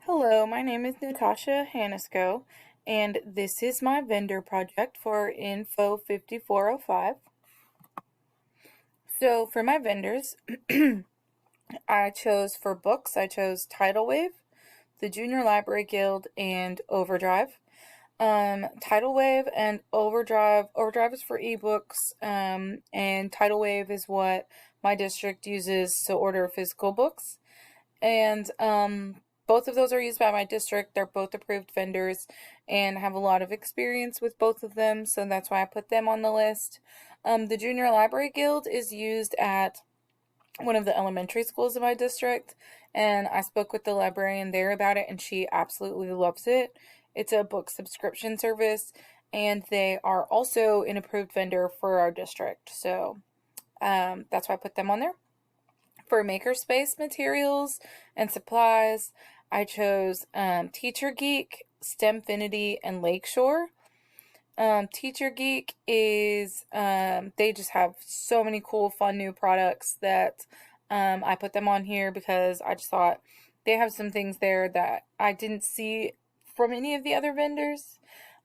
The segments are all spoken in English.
Hello, my name is Natasha Hanisco, and this is my vendor project for Info 5405. So, for my vendors, I chose for books, I chose Tidal Wave, the Junior Library Guild, and Overdrive. Tidal Wave and Overdrive is for ebooks, and Tidal Wave is what my district uses to order physical books. And both of those are used by my district. They're both approved vendors and have a lot of experience with both of them, so that's why I put them on the list. The Junior Library Guild is used at one of the elementary schools in my district, and I spoke with the librarian there about it, and she absolutely loves it. It's a book subscription service, and they are also an approved vendor for our district, so that's why I put them on there. For Makerspace materials and supplies, I chose Teacher Geek, STEMfinity, and Lakeshore. Teacher Geek is, they just have so many cool, fun new products that I put them on here because I just thought they have some things there that I didn't see from any of the other vendors.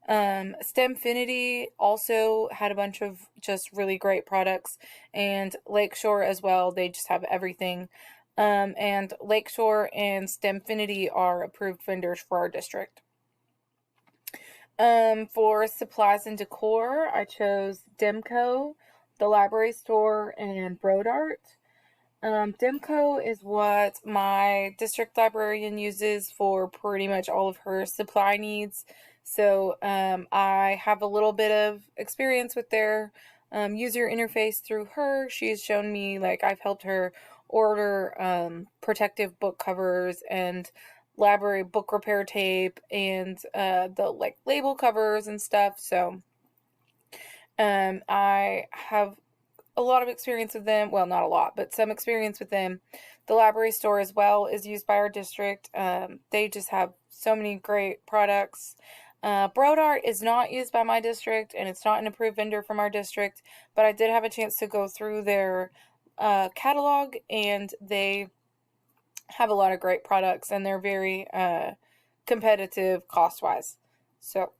STEMfinity also had a bunch of just really great products, and Lakeshore as well. They just have everything. And Lakeshore and STEMfinity are approved vendors for our district. For supplies and decor, I chose Demco, the library store, and Brodart. Demco is what my district librarian uses for pretty much all of her supply needs. So I have a little bit of experience with their user interface through her. She's shown me, like, I've helped her order protective book covers and library book repair tape and the like label covers and stuff. So I have a lot of experience with them. Well, not a lot, but some experience with them. The library store as well is used by our district. They just have so many great products. Brodart is not used by my district, and it's not an approved vendor from our district, but I did have a chance to go through their catalog, and they have a lot of great products, and they're very competitive cost-wise. So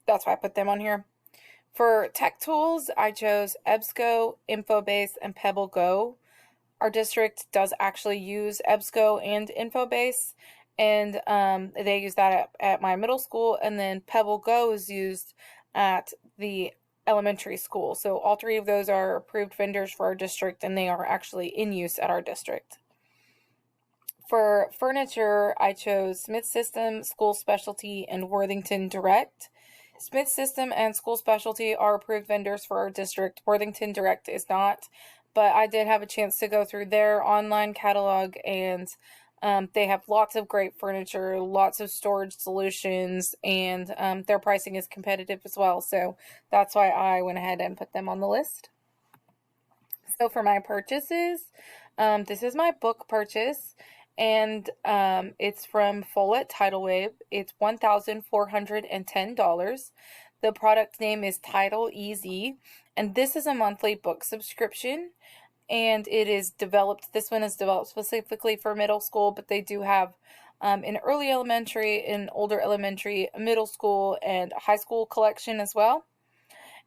that's why I put them on here. For tech tools, I chose EBSCO, Infobase, and Pebble Go. Our district does actually use EBSCO and Infobase, and they use that at my middle school, and then Pebble Go is used at the elementary school. So all three of those are approved vendors for our district, and they are actually in use at our district. For furniture, I chose Smith System, School Specialty, and Worthington Direct. Smith System and School Specialty are approved vendors for our district. Worthington Direct is not, but I did have a chance to go through their online catalog, and they have lots of great furniture, lots of storage solutions, and their pricing is competitive as well. So that's why I went ahead and put them on the list. So for my purchases, this is my book purchase, and it's from Follett Tidal Wave. It's $1,410. The product name is Tidal EZ, and this is a monthly book subscription, and it is developed, this one is developed specifically for middle school, but they do have an early elementary, an older elementary, middle school, and high school collection as well.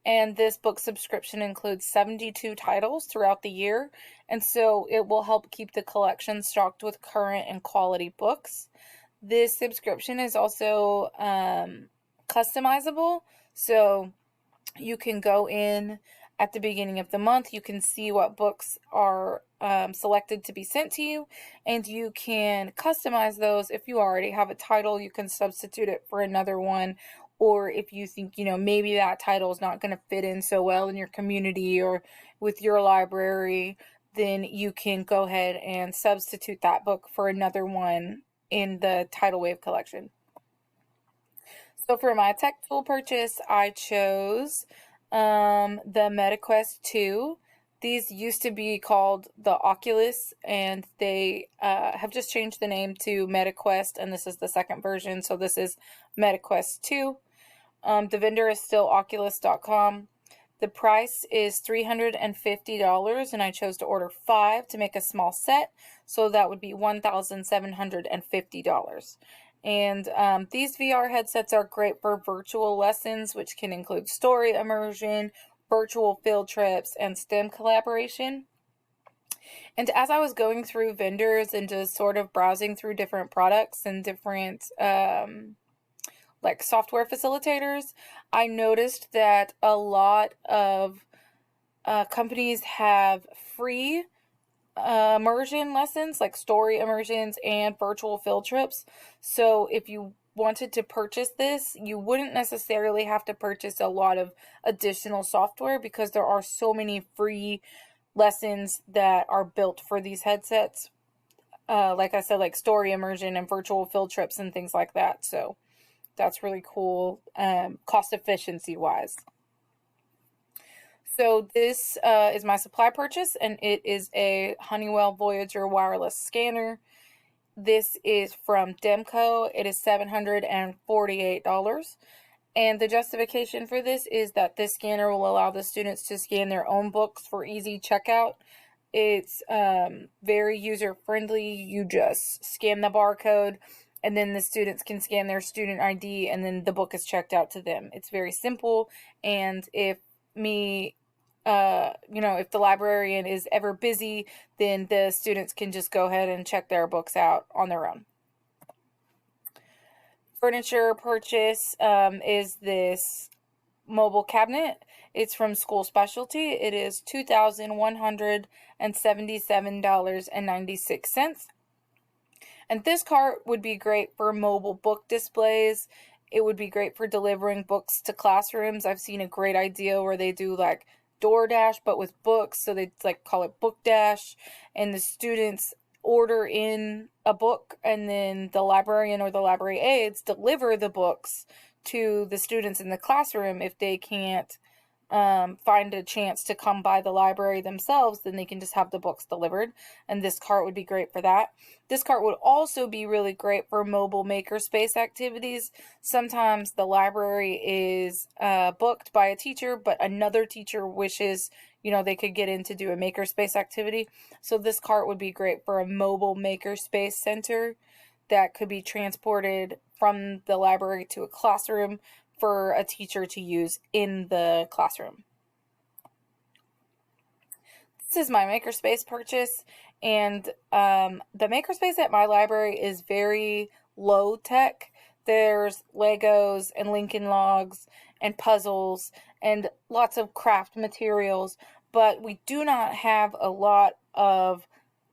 And this book subscription includes 72 titles throughout the year, and so it will help keep the collection stocked with current and quality books. This subscription is also customizable, so you can go in at the beginning of the month, you can see what books are selected to be sent to you, and you can customize those. If you already have a title, you can substitute it for another one, or if you think, maybe that title is not going to fit in so well in your community or with your library, then you can go ahead and substitute that book for another one in the Tidal Wave collection. So for my tech tool purchase, I chose the MetaQuest 2. These used to be called the Oculus, and they have just changed the name to MetaQuest, and this is the second version, so this is MetaQuest 2. The vendor is still Oculus.com. The price is $350, and I chose to order 5 to make a small set, so that would be $1,750. And these VR headsets are great for virtual lessons, which can include story immersion, virtual field trips, and STEM collaboration. And as I was going through vendors and just sort of browsing through different products and different like software facilitators, I noticed that a lot of companies have free immersion lessons, like story immersions and virtual field trips. So if you wanted to purchase this, you wouldn't necessarily have to purchase a lot of additional software because there are so many free lessons that are built for these headsets. Like I said, like story immersion and virtual field trips and things like that. So that's really cool, cost efficiency wise. So this is my supply purchase, and it is a Honeywell Voyager wireless scanner. This is from Demco. It is $748. And the justification for this is that this scanner will allow the students to scan their own books for easy checkout. It's very user-friendly. You just scan the barcode, and then the students can scan their student ID, and then the book is checked out to them. It's very simple, and if if the librarian is ever busy, then the students can just go ahead and check their books out on their own. Furniture purchase is this mobile cabinet. It's from School Specialty. It is $2,177.96. And this cart would be great for mobile book displays. It would be great for delivering books to classrooms. I've seen a great idea where they do like DoorDash, but with books. So they like call it Book Dash, and the students order in a book, and then the librarian or the library aides deliver the books to the students in the classroom. If they can't find a chance to come by the library themselves, then they can just have the books delivered, and this cart would be great for that. This cart would also be really great for mobile makerspace activities. Sometimes the library is booked by a teacher, but another teacher wishes they could get in to do a makerspace activity. So this cart would be great for a mobile makerspace center that could be transported from the library to a classroom for a teacher to use in the classroom. This is my makerspace purchase, and the makerspace at my library is very low tech. There's Legos and Lincoln Logs and puzzles and lots of craft materials, but we do not have a lot of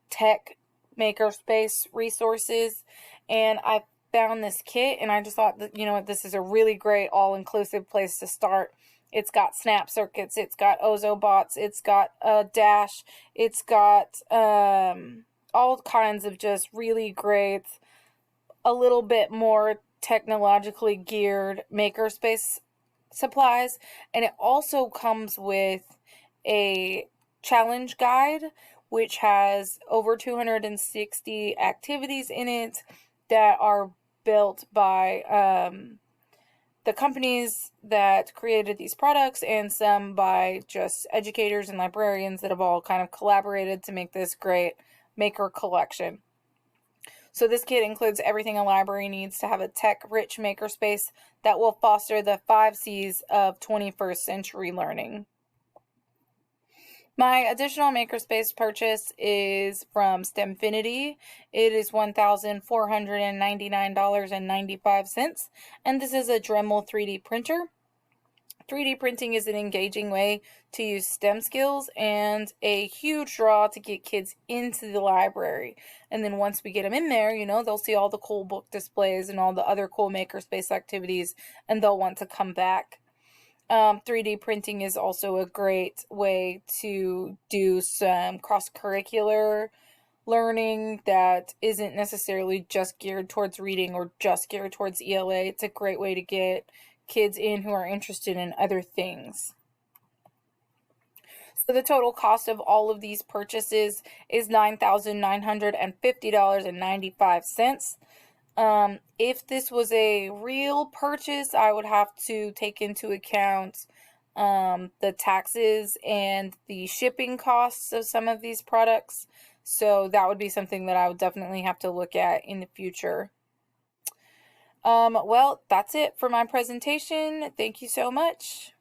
tech makerspace resources. And I found this kit, and I just thought that, this is a really great all-inclusive place to start. It's got snap circuits, it's got Ozobots, it's got a dash, it's got all kinds of just really great, a little bit more technologically geared makerspace supplies. And it also comes with a challenge guide, which has over 260 activities in it that are built by the companies that created these products, and some by just educators and librarians that have all kind of collaborated to make this great maker collection. So this kit includes everything a library needs to have a tech-rich makerspace that will foster the 5 C's of 21st century learning. My additional makerspace purchase is from STEMfinity. It is $1,499.95, and this is a Dremel 3D printer. 3D printing is an engaging way to use STEM skills and a huge draw to get kids into the library. And then once we get them in there, they'll see all the cool book displays and all the other cool makerspace activities, and they'll want to come back. 3D printing is also a great way to do some cross-curricular learning that isn't necessarily just geared towards reading or just geared towards ELA. It's a great way to get kids in who are interested in other things. So the total cost of all of these purchases is $9,950.95. If this was a real purchase, I would have to take into account the taxes and the shipping costs of some of these products. So that would be something that I would definitely have to look at in the future. Well, that's it for my presentation. Thank you so much.